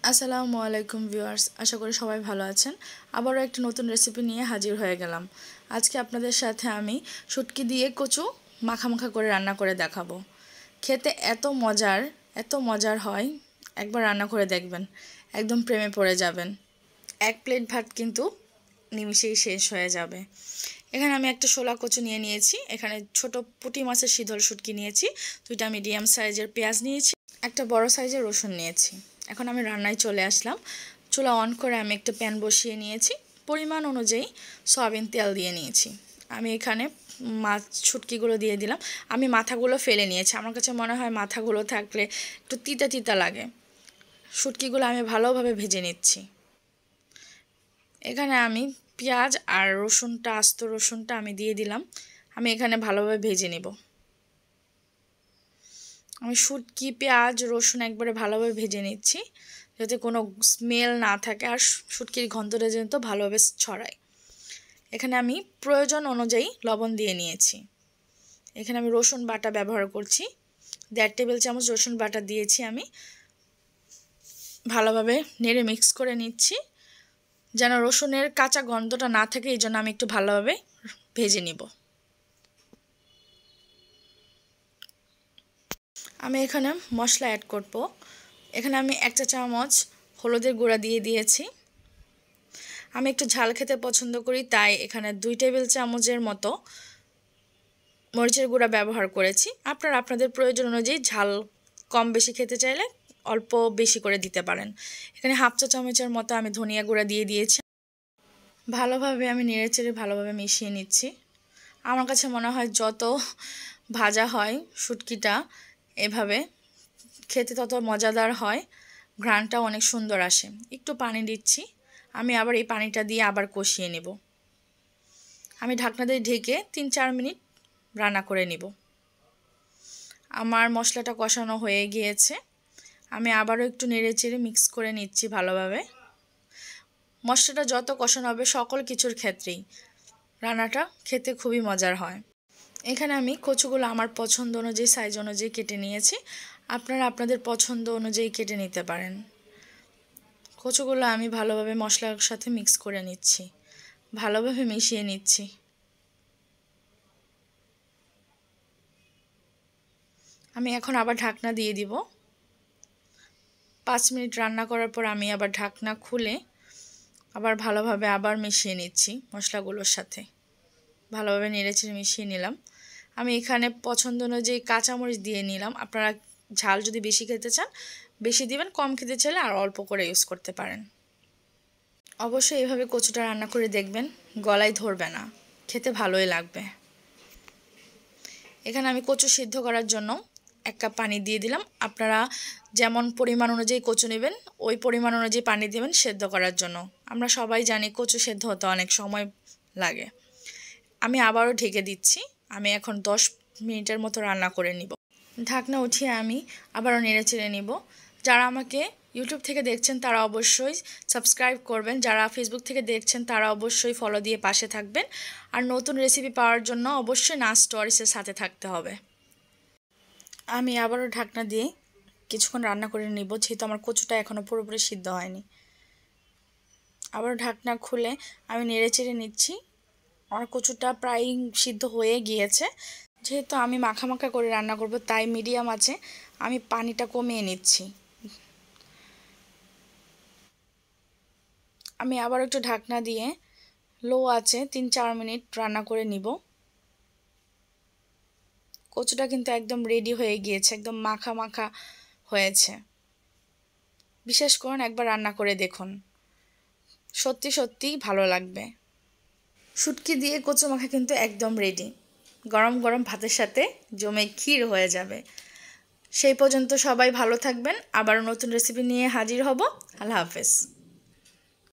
আসসালামু আলাইকুম ভিউয়ার্স, আশা করি সবাই ভালো আছেন। আবারও একটা নতুন রেসিপি নিয়ে হাজির হয়ে গেলাম। আজকে আপনাদের সাথে আমি শুটকি দিয়ে কচু মাখা মাখা করে রান্না করে দেখাবো। খেতে এত মজার হয়, একবার রান্না করে দেখবেন, একদম প্রেমে পড়ে যাবেন। এক প্লেট ভাত কিন্তু নিমিষেই শেষ হয়ে যাবে। এখানে আমি একটা শোলা কচু নিয়ে নিয়েছি, এখানে ছোট পুঁটি মাছের শীতল শুটকি নিয়েছি, 2টা মিডিয়াম সাইজের পেঁয়াজ নিয়েছি, একটা বড় সাইজের রসুন নিয়েছি। এখন আমি রান্নায় চলে আসলাম। চুলা অন করে আমি একটা প্যান বসিয়ে নিয়েছি, পরিমাণ অনুযায়ী সয়াবিন তেল দিয়ে নিয়েছি। আমি এখানে মাছ শুটকিগুলো দিয়ে দিলাম। আমি মাথাগুলো ফেলে নিয়েছি, আমার কাছে মনে হয় মাথাগুলো থাকলে একটু তিতা তিতা লাগে। শুটকিগুলো আমি ভালোভাবে ভেজে নিচ্ছি। এখানে আমি পেঁয়াজ আর রসুনটা, আস্ত রসুনটা আমি দিয়ে দিলাম। আমি এখানে ভালোভাবে ভেজে নেব। আমি শুটকি, পেঁয়াজ, রসুন একবারে ভালোভাবে ভেজে নিচ্ছি, যাতে কোনো স্মেল না থাকে আর শুটকির গন্ধটা যেন তো ভালোভাবে ছড়ায়। এখানে আমি প্রয়োজন অনুযায়ী লবণ দিয়ে নিয়েছি। এখানে আমি রসুন বাটা ব্যবহার করছি, 1.5 টেবিল চামচ রসুন বাটা দিয়েছি। আমি ভালোভাবে নেড়ে মিক্স করে নিচ্ছি, যেন রসুনের কাঁচা গন্ধটা না থাকে, এই জন্য আমি একটু ভালোভাবে ভেজে নিব। আমি এখানে মশলা অ্যাড করব। এখানে আমি 1 চা চামচ হলুদের গুঁড়া দিয়ে দিয়েছি। আমি একটু ঝাল খেতে পছন্দ করি, তাই এখানে 2 টেবিল চামচের মতো মরিচের গুঁড়া ব্যবহার করেছি। আপনারা আপনাদের প্রয়োজন অনুযায়ী ঝাল কম বেশি খেতে চাইলে অল্প বেশি করে দিতে পারেন। এখানে 1/2 চা চামচের মতো আমি ধনিয়া গুঁড়া দিয়ে দিয়েছি। ভালোভাবে আমি নেড়েচেড়ে ভালোভাবে মিশিয়ে নিচ্ছি। আমার কাছে মনে হয় যত ভাজা হয় শুটকিটা এভাবে খেতে তত মজাদার হয়, ঘ্রাণটাও অনেক সুন্দর আসে। একটু পানি দিচ্ছি, আমি আবার এই পানিটা দিয়ে আবার কষিয়ে নেব। আমি ঢাকনা দিয়ে ঢেকে 3-4 মিনিট রান্না করে নিব। আমার মশলাটা কষানো হয়ে গিয়েছে, আমি আবারও একটু নেড়েচেড়ে মিক্স করে নিচ্ছি ভালোভাবে। মশলাটা যত কষানো হবে সকল কিছুর ক্ষেত্রেই রান্নাটা খেতে খুবই মজার হয়। এখানে আমি কচুগুলো আমার পছন্দ অনুযায়ী সাইজ অনুযায়ী কেটে নিয়েছি, আপনারা আপনাদের পছন্দ অনুযায়ী কেটে নিতে পারেন। কচুগুলো আমি ভালোভাবে মশলার সাথে মিক্স করে নিচ্ছি, ভালোভাবে মিশিয়ে নিচ্ছি। আমি এখন আবার ঢাকনা দিয়ে দিব। 5 মিনিট রান্না করার পর আমি আবার ঢাকনা খুলে আবার ভালোভাবে আবার মিশিয়ে নিচ্ছি মশলাগুলোর সাথে। ভালোভাবে নেড়েচেড়ে মিশিয়ে নিলাম। আমি এখানে পছন্দ অনুযায়ী কাঁচামরিচ দিয়ে নিলাম। আপনারা ঝাল যদি বেশি খেতে চান বেশি দিবেন, কম খেতে চাইলে আর অল্প করে ইউজ করতে পারেন। অবশ্যই এভাবে কচুটা রান্না করে দেখবেন, গলায় ধরবে না, খেতে ভালোই লাগবে। এখানে আমি কচু সিদ্ধ করার জন্য 1 কাপ পানি দিয়ে দিলাম। আপনারা যেমন পরিমাণ অনুযায়ী কচু নেবেন ওই পরিমাণ অনুযায়ী পানি দেবেন সেদ্ধ করার জন্য। আমরা সবাই জানি কচু সেদ্ধ হতে অনেক সময় লাগে। আমি আবারও ঢেকে দিচ্ছি। আমি এখন 10 মিনিটের মতো রান্না করে নিব। ঢাকনা উঠিয়ে আমি আবারও নেড়েচেড়ে নিব। যারা আমাকে ইউটিউব থেকে দেখছেন তারা অবশ্যই সাবস্ক্রাইব করবেন, যারা ফেসবুক থেকে দেখছেন তারা অবশ্যই ফলো দিয়ে পাশে থাকবেন। আর নতুন রেসিপি পাওয়ার জন্য অবশ্যই নাচ স্টোরিসের সাথে থাকতে হবে। আমি আবারও ঢাকনা দিয়ে কিছুক্ষণ রান্না করে নিব, যেহেতু আমার কচুটা এখনও পুরোপুরি সিদ্ধ হয়নি। আবারও ঢাকনা খুলে আমি নেড়েচেড়ে নিচ্ছি। আমার কচুটা প্রায় সিদ্ধ হয়ে গিয়েছে। যেহেতু আমি মাখা মাখা করে রান্না করব তাই মিডিয়াম আছে আমি পানিটা কমিয়ে নিচ্ছি। আমি আবার একটু ঢাকনা দিয়ে লো আছে 3-4 মিনিট রান্না করে নিব। কচুটা কিন্তু একদম রেডি হয়ে গিয়েছে, একদম মাখা মাখা হয়েছে। বিশেষ করুন একবার রান্না করে দেখুন, সত্যি সত্যি ভালো লাগবে। শুটকি দিয়ে কচু মাখা কিন্তু একদম রেডি। গরম গরম ভাতের সাথে জমে ক্ষীর হয়ে যাবে। সেই পর্যন্ত সবাই ভালো থাকবেন, আবার নতুন রেসিপি নিয়ে হাজির হব। আল্লাহ হাফেজ।